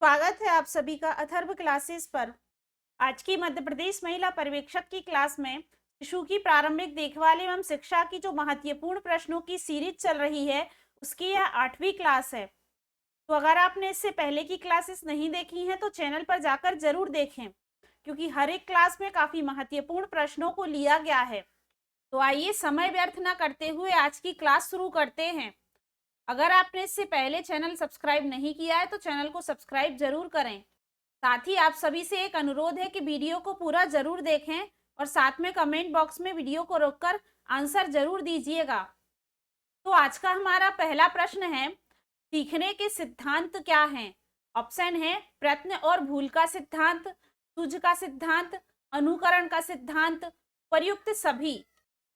स्वागत है आप सभी का अथर्व क्लासेस पर। आज की मध्य प्रदेश महिला पर्यवेक्षक की क्लास में शिशु की प्रारंभिक देखभाल एवं शिक्षा की जो महत्वपूर्ण प्रश्नों की सीरीज चल रही है, उसकी यह 8वीं क्लास है। तो अगर आपने इससे पहले की क्लासेस नहीं देखी हैं तो चैनल पर जाकर जरूर देखें, क्योंकि हर एक क्लास में काफी महत्वपूर्ण प्रश्नों को लिया गया है। तो आइए समय व्यर्थ न करते हुए आज की क्लास शुरू करते हैं। अगर आपने इससे पहले चैनल सब्सक्राइब नहीं किया है तो चैनल को सब्सक्राइब जरूर करें। साथ ही आप सभी से एक अनुरोध है कि वीडियो को पूरा जरूर देखें और साथ में कमेंट बॉक्स में वीडियो को रोककर आंसर जरूर दीजिएगा। तो आज का हमारा पहला प्रश्न है, सीखने के सिद्धांत क्या हैं? ऑप्शन है प्रयत्न और भूल का सिद्धांत, सूझ का सिद्धांत, अनुकरण का सिद्धांत, प्रयुक्त सभी।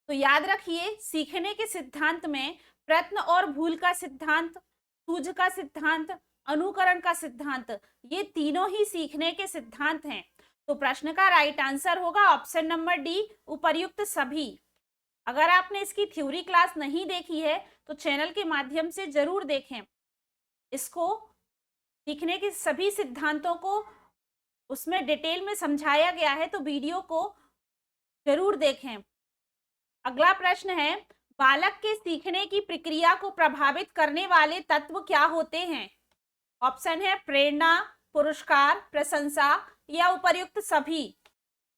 तो याद रखिए, सीखने के सिद्धांत में प्रयत्न और भूल का सिद्धांत, सूझ का सिद्धांत, अनुकरण का सिद्धांत, ये तीनों ही सीखने के सिद्धांत हैं। तो प्रश्न का राइट आंसर होगा ऑप्शन नंबर डी, उपर्युक्त सभी। अगर आपने इसकी थ्योरी क्लास नहीं देखी है तो चैनल के माध्यम से जरूर देखें। इसको सीखने के सभी सिद्धांतों को उसमें डिटेल में समझाया गया है, तो वीडियो को जरूर देखें। अगला प्रश्न है, बालक के सीखने की प्रक्रिया को प्रभावित करने वाले तत्व क्या होते हैं? ऑप्शन है प्रेरणा, पुरस्कार, प्रशंसा या उपर्युक्त सभी।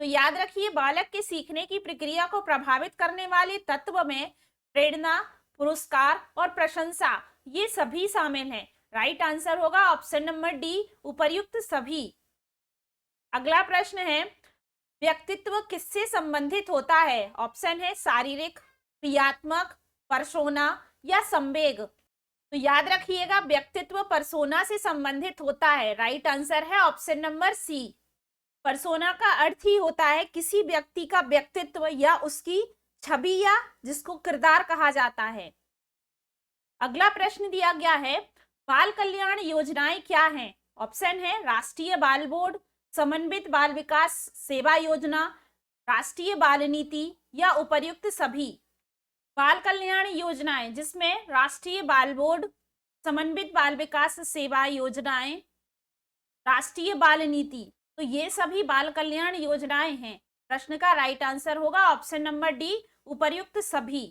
तो याद रखिए, बालक के सीखने की प्रक्रिया को प्रभावित करने वाले तत्व में प्रेरणा, पुरस्कार और प्रशंसा, ये सभी शामिल हैं। राइट आंसर होगा ऑप्शन नंबर डी, उपर्युक्त सभी। अगला प्रश्न है, व्यक्तित्व किससे संबंधित होता है? ऑप्शन है शारीरिक, क्रियात्मक, पर्सोना या संवेग। तो याद रखिएगा, व्यक्तित्व पर्सोना से संबंधित होता है। राइट आंसर है ऑप्शन नंबर सी। पर्सोना का अर्थ ही होता है किसी व्यक्ति का व्यक्तित्व या उसकी छवि, या जिसको किरदार कहा जाता है। अगला प्रश्न दिया गया है, बाल कल्याण योजनाएं क्या हैं? ऑप्शन है राष्ट्रीय बाल बोर्ड, समन्वित बाल विकास सेवा योजना, राष्ट्रीय बाल नीति या उपर्युक्त सभी। बाल कल्याण योजनाएं जिसमें राष्ट्रीय बाल बोर्ड, समन्वित बाल विकास सेवा योजनाएं, राष्ट्रीय बाल नीति, तो ये सभी बाल कल्याण योजनाएं हैं। प्रश्न का राइट आंसर होगा ऑप्शन नंबर डी, उपर्युक्त सभी।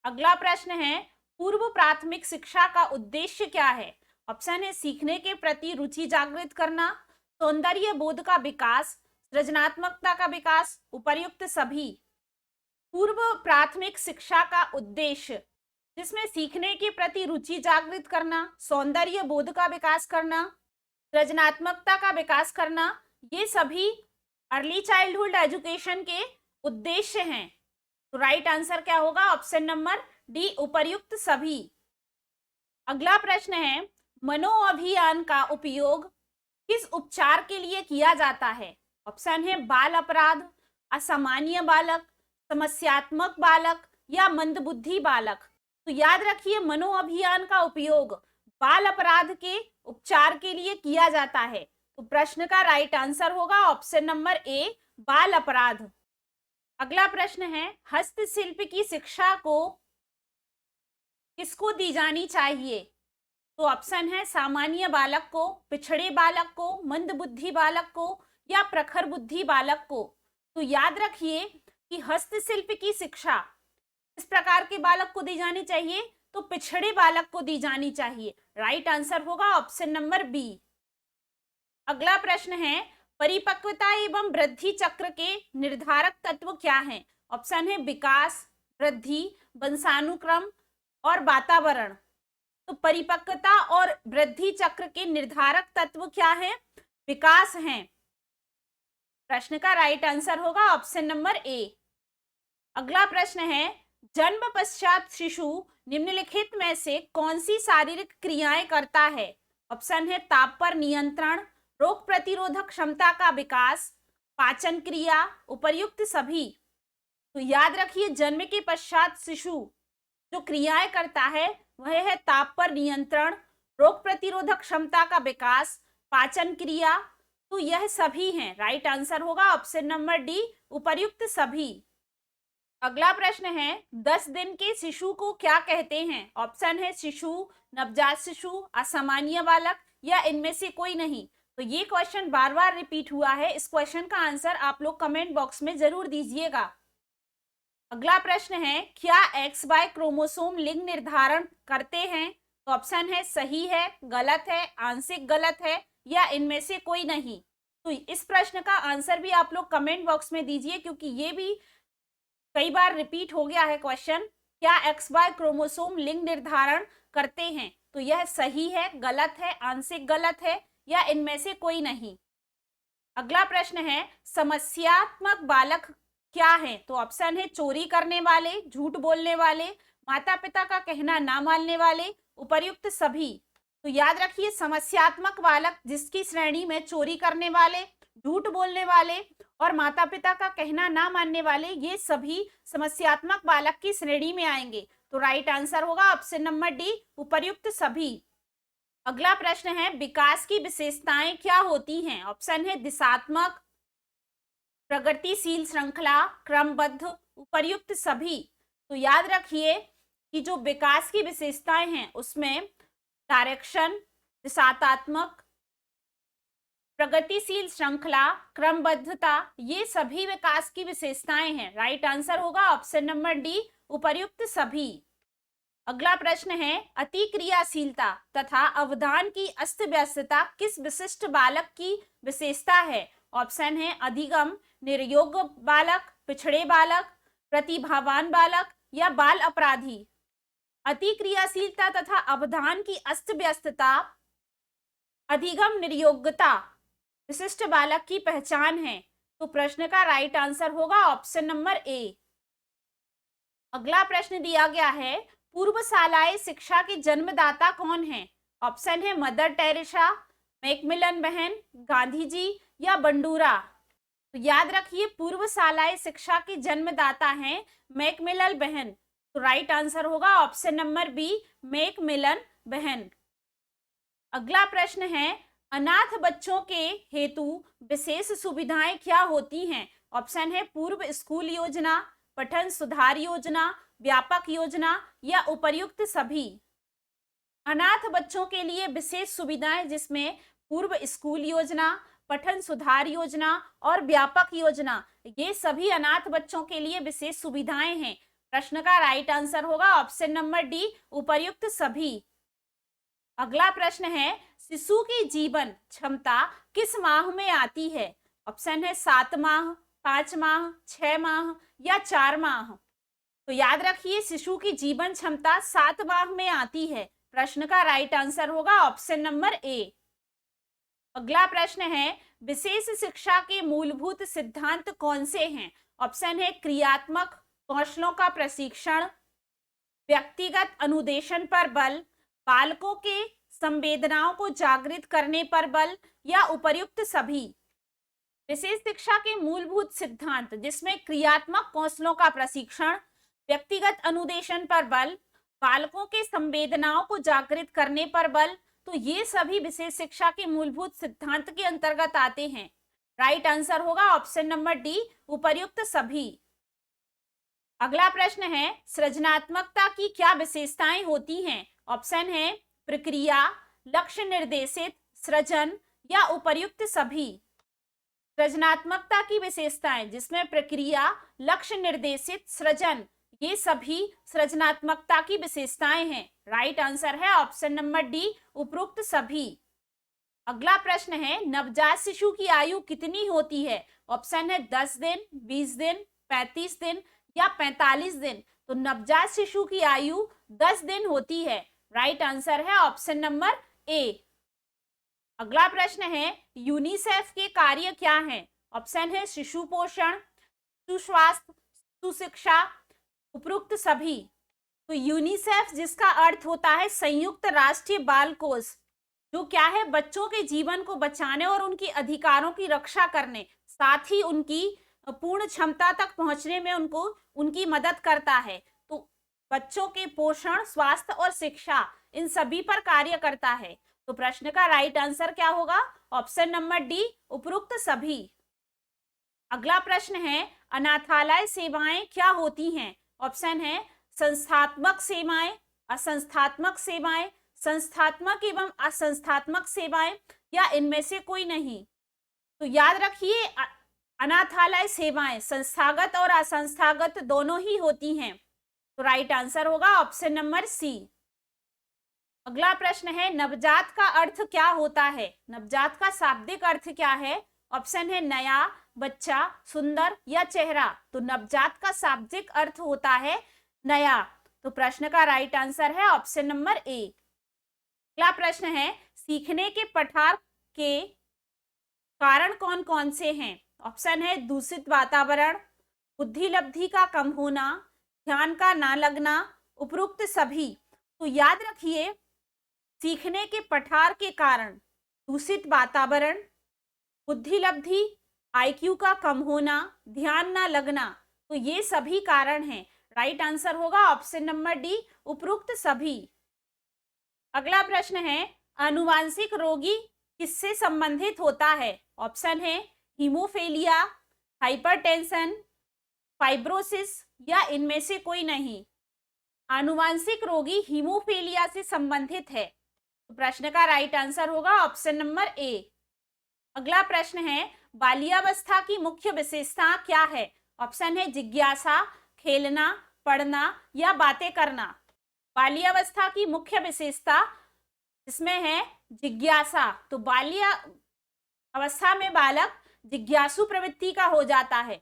अगला प्रश्न है, पूर्व प्राथमिक शिक्षा का उद्देश्य क्या है? ऑप्शन है सीखने के प्रति रुचि जागृत करना, सौंदर्य बोध का विकास, सृजनात्मकता का विकास, उपर्युक्त सभी। पूर्व प्राथमिक शिक्षा का उद्देश्य जिसमें सीखने के प्रति रुचि जागृत करना, सौंदर्य बोध का विकास करना, सृजनात्मकता का विकास करना, ये सभी अर्ली चाइल्डहुड एजुकेशन के उद्देश्य हैं। तो राइट आंसर क्या होगा? ऑप्शन नंबर डी, उपर्युक्त सभी। अगला प्रश्न है, मनोअभियान का उपयोग किस उपचार के लिए किया जाता है? ऑप्शन है बाल अपराध, असामान्य बालक, समस्यात्मक बालक या मंदबुद्धि बालक। तो याद रखिए, मनोअभियान का उपयोग बाल अपराध के उपचार के लिए किया जाता है। तो प्रश्न का राइट आंसर होगा ऑप्शन नंबर ए, बाल अपराध। अगला प्रश्न है, हस्तशिल्प की शिक्षा को किसको दी जानी चाहिए? तो ऑप्शन है सामान्य बालक को, पिछड़े बालक को, मंदबुद्धि बालक को या प्रखर बुद्धि बालक को। तो याद रखिए कि हस्तशिल्प की शिक्षा इस प्रकार के बालक को दी जानी चाहिए, तो पिछड़े बालक को दी जानी चाहिए। राइट आंसर होगा ऑप्शन नंबर बी। अगला प्रश्न है, परिपक्वता एवं वृद्धि चक्र के निर्धारक तत्व क्या हैं? ऑप्शन है विकास, वृद्धि, वंशानुक्रम और वातावरण। तो परिपक्वता और वृद्धि चक्र के निर्धारक तत्व क्या है? विकास हैं। प्रश्न का राइट आंसर होगा ऑप्शन नंबर ए। अगला प्रश्न है, जन्म पश्चात शिशु निम्नलिखित में से कौन सी शारीरिक क्रियाएं करता है? ऑप्शन है ताप पर नियंत्रण, रोग प्रतिरोधक क्षमता का विकास, पाचन क्रिया, उपर्युक्त सभी। तो याद रखिए, जन्म के पश्चात शिशु जो क्रियाएं करता है वह है ताप पर नियंत्रण, रोग प्रतिरोधक क्षमता का विकास, पाचन क्रिया। तो यह सभी हैं। राइट आंसर होगा ऑप्शन नंबर डी, उपर्युक्त सभी। अगला प्रश्न है, 10 दिन के शिशु को क्या कहते हैं? ऑप्शन है शिशु, नवजात शिशु, असामान्य बालक या इनमें से कोई नहीं? तो ये क्वेश्चन बार बार रिपीट हुआ है। इस क्वेश्चन का आंसर आप लोग कमेंट बॉक्स में जरूर दीजिएगा। अगला प्रश्न है, क्या XY क्रोमोसोम लिंग निर्धारण करते हैं? तो ऑप्शन है सही है, गलत है, आंशिक गलत है या इनमें से कोई नहीं। तो इस प्रश्न का आंसर भी आप लोग कमेंट बॉक्स में दीजिए, क्योंकि ये भी कई बार रिपीट हो गया है क्वेश्चन। क्या XY क्रोमोसोम लिंग निर्धारण करते हैं? तो यह सही है, गलत है, आंशिक गलत है या इनमें से कोई नहीं। अगला प्रश्न है, समस्यात्मक बालक क्या है? तो ऑप्शन है चोरी करने वाले, झूठ बोलने वाले, माता पिता का कहना ना मानने वाले, उपर्युक्त सभी। तो याद रखिए, समस्यात्मक बालक जिसकी श्रेणी में चोरी करने वाले, झूठ बोलने वाले और माता पिता का कहना ना मानने वाले, ये सभी समस्यात्मक बालक की श्रेणी में आएंगे। तो राइट आंसर होगा ऑप्शन नंबर डी, उपर्युक्त सभी। अगला प्रश्न है, विकास की विशेषताएं क्या होती हैं? ऑप्शन है दिशात्मक, प्रगतिशील श्रृंखला, क्रमबद्ध, उपर्युक्त सभी। तो याद रखिए कि जो विकास की विशेषताएं हैं उसमें डायरेक्शन, दिशात्मक, प्रगतिशील श्रृंखला, क्रमबद्धता, ये सभी विकास की विशेषताएं हैं। राइट आंसर होगा ऑप्शन नंबर डी, उपर्युक्त सभी। अगला प्रश्न है, अतिक्रियाशीलता तथा अवधान की अस्त व्यस्तता किस विशिष्ट बालक की विशेषता है? ऑप्शन है अधिगम, निर्योग्य बालक, पिछड़े बालक, प्रतिभावान बालक या बाल अपराधी। अतिक्रियाशीलता तथा अवधान की अस्त व्यस्तता, अधिगम, निर्योग्यता विशिष्ट बालक की पहचान है। तो प्रश्न का राइट आंसर होगा ऑप्शन नंबर ए। अगला प्रश्न दिया गया है, पूर्वशालाएं शिक्षा के जन्मदाता कौन है? ऑप्शन है मदर टेरेसा, मैकमिलन बहन, गांधी जी या बंडूरा। तो याद रखिए, पूर्वशालाएं शिक्षा के जन्मदाता हैं मैकमिलन बहन। तो राइट आंसर होगा ऑप्शन नंबर बी, मैकमिलन बहन। अगला प्रश्न है, अनाथ बच्चों के हेतु विशेष सुविधाएं क्या होती हैं? ऑप्शन है पूर्व स्कूल योजना, पठन सुधार योजना, व्यापक योजना या उपर्युक्त सभी। अनाथ बच्चों के लिए विशेष सुविधाएं जिसमें पूर्व स्कूल योजना, पठन सुधार योजना और व्यापक योजना, ये सभी अनाथ बच्चों के लिए विशेष सुविधाएं हैं। प्रश्न का राइट आंसर होगा ऑप्शन नंबर डी, उपर्युक्त सभी। अगला प्रश्न है, शिशु की जीवन क्षमता किस माह में आती है? ऑप्शन है 7 माह, 5 माह, 6 माह या 4 माह। तो याद रखिए, शिशु की जीवन क्षमता 7 माह में आती है। प्रश्न का राइट आंसर होगा ऑप्शन नंबर ए। अगला प्रश्न है, विशेष शिक्षा के मूलभूत सिद्धांत कौन से हैं? ऑप्शन है क्रियात्मक कौशलों का प्रशिक्षण, व्यक्तिगत अनुदेशन पर बल, बालकों के संवेदनाओं को जागृत करने पर बल या उपर्युक्त सभी। विशेष शिक्षा के मूलभूत सिद्धांत जिसमें क्रियात्मक कौशलों का प्रशिक्षण, व्यक्तिगत अनुदेशन पर बल, बालकों के संवेदनाओं को जागृत करने पर बल, तो ये सभी विशेष शिक्षा के मूलभूत सिद्धांत के अंतर्गत आते हैं। राइट आंसर होगा ऑप्शन नंबर डी, उपर्युक्त सभी। अगला प्रश्न है, सृजनात्मकता की क्या विशेषताएं होती हैं? ऑप्शन है प्रक्रिया, लक्ष्य निर्देशित, सृजन या उपर्युक्त सभी। सृजनात्मकता की विशेषताएं जिसमें प्रक्रिया, लक्ष्य निर्देशित, सृजन, ये सभी सृजनात्मकता की विशेषताएं हैं। राइट आंसर है ऑप्शन नंबर डी, उपरोक्त सभी। अगला प्रश्न है, नवजात शिशु की आयु कितनी होती है? ऑप्शन है 10 दिन, 20 दिन, 35 दिन या 45 दिन। तो नवजात शिशु की आयु 10 दिन होती है। राइट आंसर है ऑप्शन नंबर ए। अगला प्रश्न है, यूनिसेफ के कार्य क्या हैं? ऑप्शन है शिशु पोषण, सुस्वास्थ्य, सुशिक्षा, उपरोक्त सभी। तो यूनिसेफ जिसका अर्थ होता है संयुक्त राष्ट्रीय बाल कोष, जो क्या है बच्चों के जीवन को बचाने और उनके अधिकारों की रक्षा करने, साथ ही उनकी पूर्ण क्षमता तक पहुंचने में उनकी मदद करता है। तो बच्चों के पोषण, स्वास्थ्य और शिक्षा, इन सभी पर कार्य करता है। तो प्रश्न का राइट आंसर क्या होगा? ऑप्शन नंबर डी, उपरोक्त सभी। अगला प्रश्न है, अनाथालय सेवाएं क्या होती हैं? ऑप्शन है संस्थात्मक सेवाएं, असंस्थात्मक सेवाएं, संस्थात्मक एवं असंस्थात्मक सेवाएं या इनमें से कोई नहीं? तो याद रखिए, अनाथालय सेवाएं संस्थागत और असंस्थागत दोनों ही होती हैं। तो राइट आंसर होगा ऑप्शन नंबर सी। अगला प्रश्न है, नवजात का अर्थ क्या होता है? नवजात का शाब्दिक अर्थ क्या है? ऑप्शन है नया, बच्चा, सुंदर या चेहरा। तो नवजात का शाब्दिक अर्थ होता है नया। तो प्रश्न का राइट आंसर है ऑप्शन नंबर ए। अगला प्रश्न है, सीखने के पठार के कारण कौन कौन से हैं? ऑप्शन है दूषित वातावरण, बुद्धि लब्धि का कम होना, ध्यान का ना लगना, उपरोक्त सभी। तो याद रखिए, सीखने के पठार के कारण दूषित वातावरण, बुद्धि लब्धि, आईक्यू का कम होना, ध्यान ना लगना, तो ये सभी कारण हैं। राइट आंसर होगा ऑप्शन नंबर डी, उपरोक्त सभी। अगला प्रश्न है, आनुवांशिक रोगी किससे संबंधित होता है? ऑप्शन है हीमोफीलिया, हाइपरटेंशन, फाइब्रोसिस या इनमें से कोई नहीं। आनुवांशिक रोगी हीमोफीलिया से संबंधित है। तो प्रश्न का राइट आंसर होगा ऑप्शन नंबर ए। अगला प्रश्न है, बाल्यावस्था की मुख्य विशेषता क्या है? ऑप्शन है जिज्ञासा, खेलना, पढ़ना या बातें करना। बाल्यावस्था की मुख्य विशेषता इसमें है जिज्ञासा। तो बाल्य अवस्था में बालक जिज्ञासु प्रवृत्ति का हो जाता है,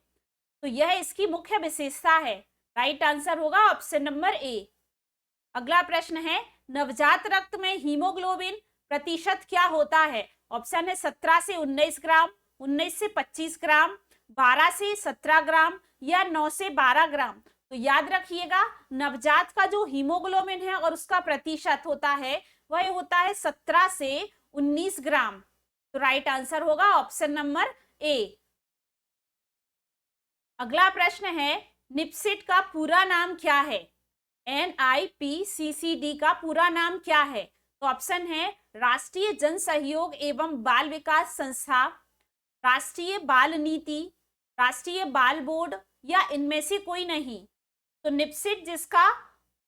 तो यह इसकी मुख्य विशेषता है। राइट आंसर होगा ऑप्शन नंबर ए। अगला प्रश्न है, नवजात रक्त में हीमोग्लोबिन प्रतिशत क्या होता है? ऑप्शन है 17 से 19 ग्राम, 19 से 25 ग्राम, 12 से 17 ग्राम या 9 से 12 ग्राम। तो याद रखिएगा, नवजात का जो हीमोग्लोबिन है और उसका प्रतिशत होता है वह होता है 17 से 19 ग्राम। तो राइट आंसर होगा ऑप्शन नंबर ए। अगला प्रश्न है, निपसिट का पूरा नाम क्या है? NIPCCD का पूरा नाम क्या है? तो ऑप्शन है राष्ट्रीय जन सहयोग एवं बाल विकास संस्था, राष्ट्रीय बाल नीति, राष्ट्रीय बाल बोर्ड या इनमें से कोई नहीं। तो निपसिट जिसका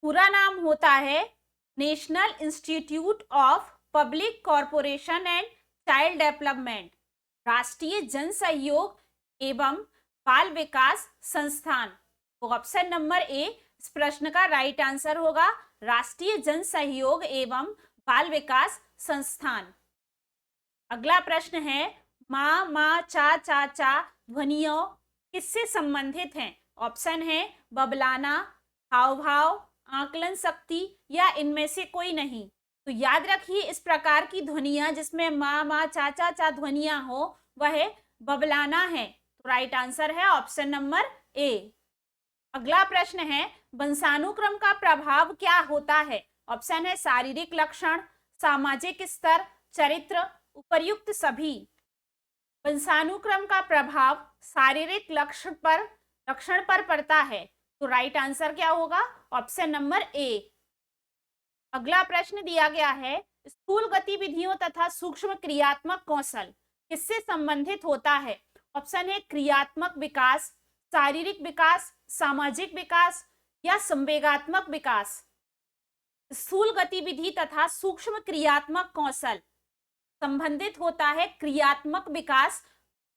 पूरा नाम होता है national institute of public corporation and child development, राष्ट्रीय जन सहयोग एवं बाल विकास संस्थान। तो ऑप्शन नंबर ए इस प्रश्न का राइट आंसर होगा, राष्ट्रीय जन सहयोग एवं बाल विकास संस्थान। अगला प्रश्न है, माँ, माँ, चा, चा, चा ध्वनियों किससे संबंधित हैं? ऑप्शन है बबलाना, हाव भाव, आकलन शक्ति या इनमें से कोई नहीं। तो याद रखिए, इस प्रकार की ध्वनियां जिसमें माँ, माँ, चा, चा, चा ध्वनियां हो वह बबलाना है। तो राइट आंसर है ऑप्शन नंबर ए। अगला प्रश्न है, वंशानुक्रम का प्रभाव क्या होता है? ऑप्शन है शारीरिक लक्षण, सामाजिक स्तर, चरित्र, उपर्युक्त सभी। वंशानुक्रम का प्रभाव शारीरिक लक्षण पर पड़ता है। तो राइट आंसर क्या होगा? Option number A. अगला प्रश्न दिया गया है, स्थूल गतिविधियों तथा सूक्ष्म क्रियात्मक कौशल किससे संबंधित होता है? ऑप्शन है क्रियात्मक विकास, शारीरिक विकास, सामाजिक विकास या संवेगात्मक विकास। स्थूल गतिविधि तथा सूक्ष्म क्रियात्मक कौशल संबंधित होता है क्रियात्मक विकास,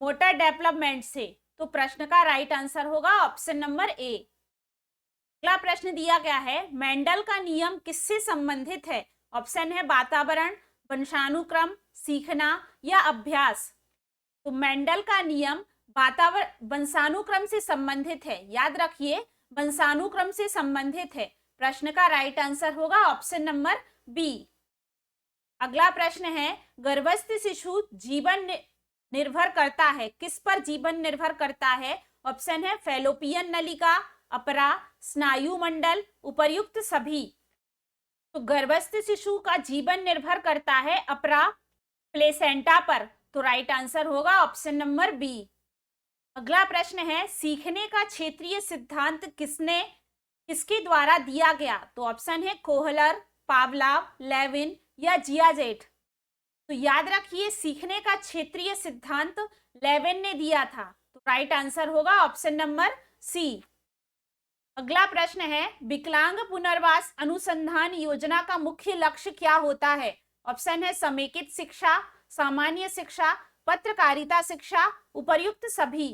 मोटर डेवलपमेंट से। तो प्रश्न का राइट आंसर होगा ऑप्शन नंबर ए। अगला प्रश्न दिया गया है, मेंडल का नियम किससे संबंधित है? ऑप्शन है वातावरण, वंशानुक्रम, सीखना या अभ्यास। तो मेंडल का नियम वातावरण वंशानुक्रम से संबंधित है। याद रखिए, वंशानुक्रम से संबंधित है। प्रश्न का राइट आंसर होगा ऑप्शन नंबर बी। अगला प्रश्न है, गर्भस्थ शिशु जीवन निर्भर करता है, किस पर जीवन निर्भर करता है? ऑप्शन है फैलोपियन नलिका, अपरा, स्नायु मंडल, उपर्युक्त सभी। तो गर्भस्थ शिशु का जीवन निर्भर करता है अपरा प्लेसेंटा पर। तो राइट आंसर होगा ऑप्शन नंबर बी। अगला प्रश्न है, सीखने का क्षेत्रीय सिद्धांत किसके द्वारा दिया गया? तो ऑप्शन है कोहलर, पावलाव, लेविन या जियाजेट। तो याद रखिए, सीखने का क्षेत्रीय सिद्धांत लेविन ने दिया था। तो राइट आंसर होगा ऑप्शन नंबर सी। अगला प्रश्न है, विकलांग पुनर्वास अनुसंधान योजना का मुख्य लक्ष्य क्या होता है? ऑप्शन है समेकित शिक्षा, सामान्य शिक्षा, पत्रकारिता शिक्षा, उपर्युक्त सभी।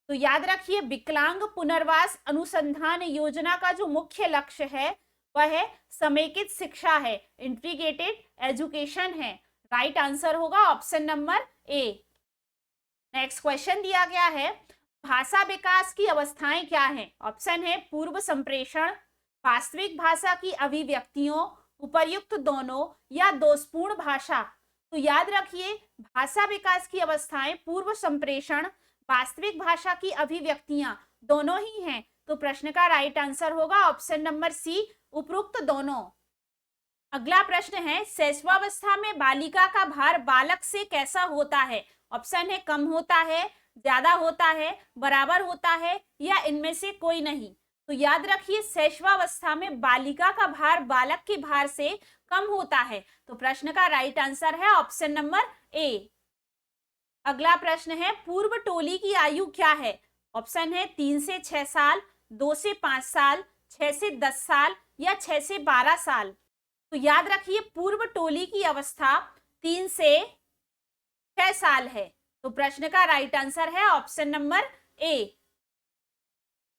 तो याद रखिए, विकलांग पुनर्वास अनुसंधान योजना का जो मुख्य लक्ष्य है वह है समेकित शिक्षा है, इंटीग्रेटेड एजुकेशन है। राइट आंसर होगा option number A. Next question दिया गया है, भाषा विकास की अवस्थाएं क्या हैं? ऑप्शन है पूर्व संप्रेषण, वास्तविक भाषा की अभिव्यक्तियों, उपर्युक्त दोनों या दोषपूर्ण भाषा। तो याद रखिए, भाषा विकास की अवस्थाएं पूर्व संप्रेषण, वास्तविक भाषा की अभिव्यक्तियां दोनों ही हैं। तो प्रश्न का राइट आंसर होगा ऑप्शन नंबर सी, उपरोक्त दोनों। अगला प्रश्न है, शैशवावस्था में बालिका का भार बालक से कैसा होता है? ऑप्शन है कम होता है, ज्यादा होता है, बराबर होता है या इनमें से कोई नहीं। तो याद रखिए, शैशवावस्था में बालिका का भार बालक के भार से कम होता है। तो प्रश्न का राइट आंसर है ऑप्शन नंबर ए। अगला प्रश्न है, पूर्व टोली की आयु क्या है? ऑप्शन है 3 से 6 साल, 2 से 5 साल, 6 से 10 साल या 6 से 12 साल। तो याद रखिए, पूर्व टोली की अवस्था 3 से 6 साल है। तो प्रश्न का राइट आंसर है ऑप्शन नंबर ए।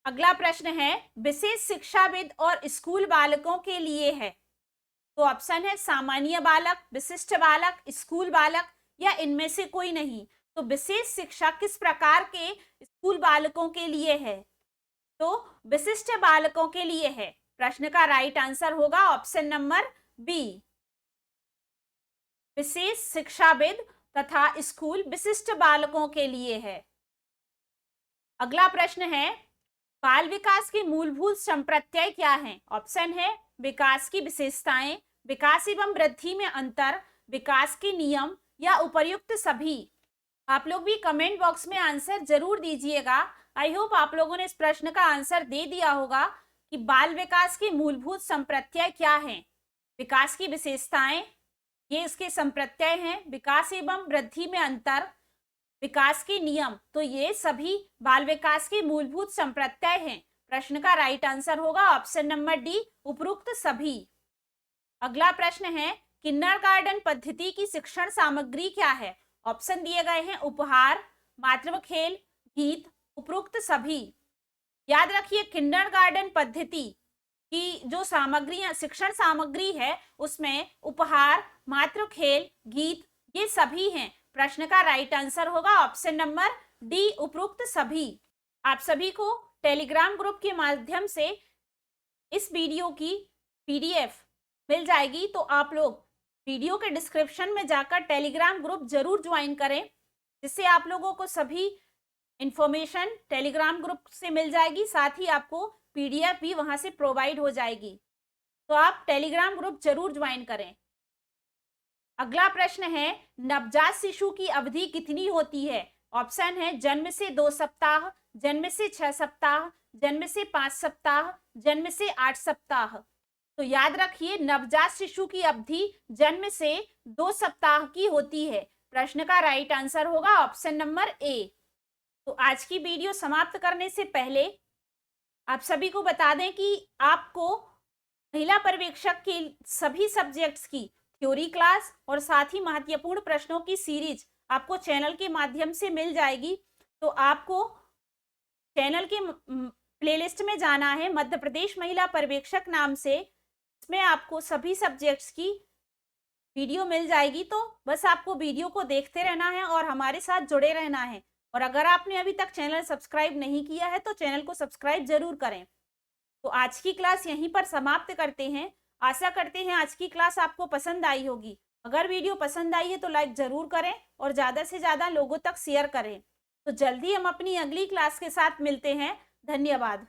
अगला प्रश्न है, विशेष शिक्षाविद और स्कूल बालकों के लिए है। तो ऑप्शन है सामान्य बालक, विशिष्ट बालक, स्कूल बालक या इनमें से कोई नहीं। तो विशेष शिक्षा किस प्रकार के स्कूल बालकों के लिए है? तो विशिष्ट बालकों के लिए है। प्रश्न का राइट आंसर होगा ऑप्शन नंबर बी, विशेष शिक्षाविद तथा स्कूल विशिष्ट बालकों के लिए है। अगला प्रश्न है, बाल विकास के मूलभूत संप्रत्यय क्या हैं? ऑप्शन है विकास की विशेषताएं, विकास एवं वृद्धि में अंतर, विकास के नियम या उपर्युक्त सभी। आप लोग भी कमेंट बॉक्स में आंसर जरूर दीजिएगा। आई होप आप लोगों ने इस प्रश्न का आंसर दे दिया होगा कि बाल विकास के मूलभूत संप्रत्यय क्या हैं। विकास की विशेषताएं, ये इसके संप्रत्यय हैं, विकास एवं वृद्धि में अंतर, विकास के नियम, तो ये सभी बाल विकास के मूलभूत संप्रत्यय हैं। प्रश्न का राइट आंसर होगा ऑप्शन नंबर डी, उपरोक्त सभी। अगला प्रश्न है, किंडरगार्टन पद्धति की शिक्षण सामग्री क्या है? ऑप्शन दिए गए हैं उपहार, मातृ खेल, गीत, उपरोक्त सभी। याद रखिए, किंडरगार्टन पद्धति की जो सामग्रियां, शिक्षण सामग्री है, उसमें उपहार, मातृ खेल, गीत, ये सभी हैं। प्रश्न का राइट आंसर होगा ऑप्शन नंबर डी, उपरोक्त सभी। आप सभी को टेलीग्राम ग्रुप के माध्यम से इस वीडियो की पीडीएफ मिल जाएगी। तो आप लोग वीडियो के डिस्क्रिप्शन में जाकर टेलीग्राम ग्रुप जरूर ज्वाइन करें, जिससे आप लोगों को सभी इंफॉर्मेशन टेलीग्राम ग्रुप से मिल जाएगी, साथ ही आपको पीडीएफ भी वहां से प्रोवाइड हो जाएगी। तो आप टेलीग्राम ग्रुप जरूर ज्वाइन करें। अगला प्रश्न है, नवजात शिशु की अवधि कितनी होती है? ऑप्शन है जन्म से 2 सप्ताह, जन्म से 6 सप्ताह, जन्म से 5 सप्ताह, जन्म से 8 सप्ताह। तो याद रखिए, नवजात शिशु की अवधि जन्म से 2 सप्ताह की होती है। प्रश्न का राइट आंसर होगा ऑप्शन नंबर ए। तो आज की वीडियो समाप्त करने से पहले आप सभी को बता दें कि आपको महिला पर्यवेक्षक के सभी सब्जेक्ट्स की थ्योरी क्लास और साथ ही महत्वपूर्ण प्रश्नों की सीरीज आपको चैनल के माध्यम से मिल जाएगी। तो आपको चैनल के प्लेलिस्ट में जाना है, मध्य प्रदेश महिला पर्यवेक्षक नाम से, इसमें आपको सभी सब्जेक्ट्स की वीडियो मिल जाएगी। तो बस आपको वीडियो को देखते रहना है और हमारे साथ जुड़े रहना है। और अगर आपने अभी तक चैनल सब्सक्राइब नहीं किया है तो चैनल को सब्सक्राइब जरूर करें। तो आज की क्लास यहीं पर समाप्त करते हैं। आशा करते हैं आज की क्लास आपको पसंद आई होगी। अगर वीडियो पसंद आई है तो लाइक जरूर करें और ज़्यादा से ज़्यादा लोगों तक शेयर करें। तो जल्दी हम अपनी अगली क्लास के साथ मिलते हैं। धन्यवाद।